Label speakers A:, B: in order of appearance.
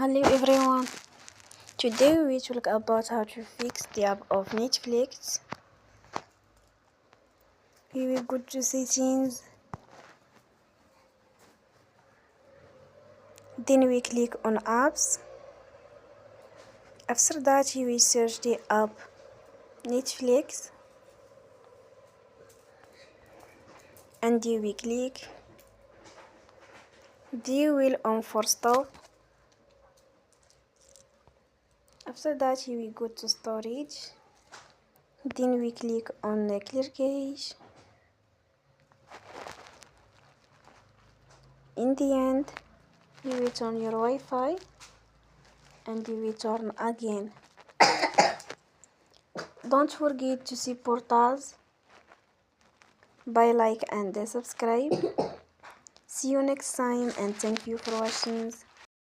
A: Hello everyone. Today we talk about how to fix the app of Netflix. We will go to settings. Then we click on apps. After that we search the app Netflix. And we click the wheel on for stop. After that we go to storage. Then we click on clear cache. In the end, you will turn your Wi-Fi and you will turn again. Don't forget to support us by like and subscribe. See you next time and thank you for watching.